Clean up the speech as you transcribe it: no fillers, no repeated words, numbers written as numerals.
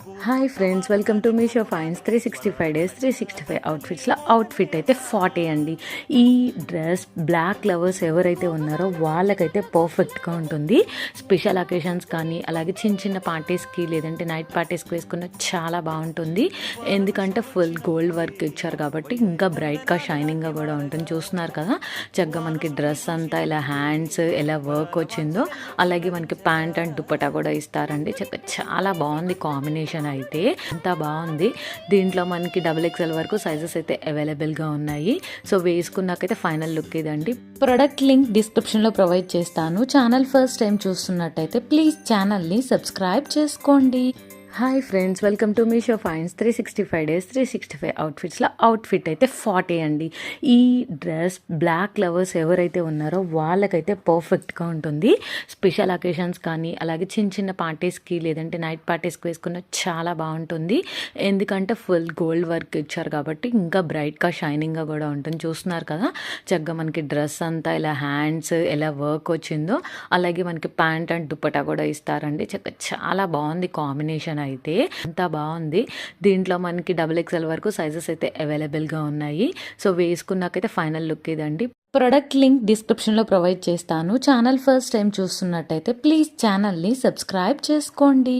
Hi friends, welcome to Meesho finds 365 days 365 అవుట్ఫిట్స్లో outfit అయితే 40 అండి. ఈ డ్రెస్ బ్లాక్ లవర్స్ ఎవరైతే ఉన్నారో వాళ్ళకైతే పర్ఫెక్ట్గా ఉంటుంది. స్పెషల్ అకేషన్స్ కానీ అలాగే చిన్న చిన్న పార్టీస్కి లేదంటే నైట్ పార్టీస్కి వేసుకున్న చాలా బాగుంటుంది. ఎందుకంటే ఫుల్ గోల్డ్ వర్క్ ఇచ్చారు కాబట్టి ఇంకా బ్రైట్గా షైనింగ్గా కూడా ఉంటుంది. చూస్తున్నారు కదా, చక్కగా మనకి డ్రెస్ అంతా ఇలా హ్యాండ్స్ ఎలా వర్క్ వచ్చిందో అలాగే మనకి ప్యాంట్ అండ్ దుపట్టా కూడా ఇస్తారండి. చక్కగా చాలా బాగుంది కాంబినేషన్. అయితే అంతా బాగుంది. దీంట్లో మనకి XXL వరకు సైజెస్ అయితే అవైలబుల్గా ఉన్నాయి. సో వేసుకున్నాకైతే ఫైనల్ లుక్ ఇదండి. ప్రొడక్ట్ లింక్ డిస్క్రిప్షన్లో ప్రొవైడ్ చేస్తాను. ఛానల్ ఫస్ట్ టైం చూస్తున్నట్టయితే ప్లీజ్ ఛానల్ని సబ్స్క్రైబ్ చేసుకోండి. Hi friends, welcome to Meesho finds 365 days 365 అవుట్ఫిట్స్లో అవుట్ఫిట్ అయితే 40 అండి. ఈ డ్రెస్ బ్లాక్ లవర్స్ ఎవరైతే ఉన్నారో వాళ్ళకైతే పర్ఫెక్ట్గా ఉంటుంది. స్పెషల్ అకేషన్స్ కానీ అలాగే చిన్న చిన్న పార్టీస్కి లేదంటే నైట్ పార్టీస్కి వేసుకున్న చాలా బాగుంటుంది. ఎందుకంటే ఫుల్ గోల్డ్ వర్క్ ఇచ్చారు కాబట్టి ఇంకా బ్రైట్గా షైనింగ్గా కూడా ఉంటుంది. చూస్తున్నారు కదా, చక్కగా మనకి డ్రెస్ అంతా ఇలా హ్యాండ్స్ ఎలా వర్క్ వచ్చిందో అలాగే మనకి ప్యాంట్ అండ్ దుపట్టా కూడా ఇస్తారండి. చక్కగా చాలా బాగుంది కాంబినేషన్. అయితే అంతా బాగుంది. దీంట్లో మనకి XXL వరకు సైజెస్ అయితే అవైలబుల్గా ఉన్నాయి. సో వేసుకున్నాకైతే ఫైనల్ లుక్ ఇదండి. ప్రొడక్ట్ లింక్ డిస్క్రిప్షన్లో ప్రొవైడ్ చేస్తాను. ఛానల్ ఫస్ట్ టైం చూస్తున్నట్టయితే ప్లీజ్ ఛానల్ని సబ్స్క్రైబ్ చేసుకోండి.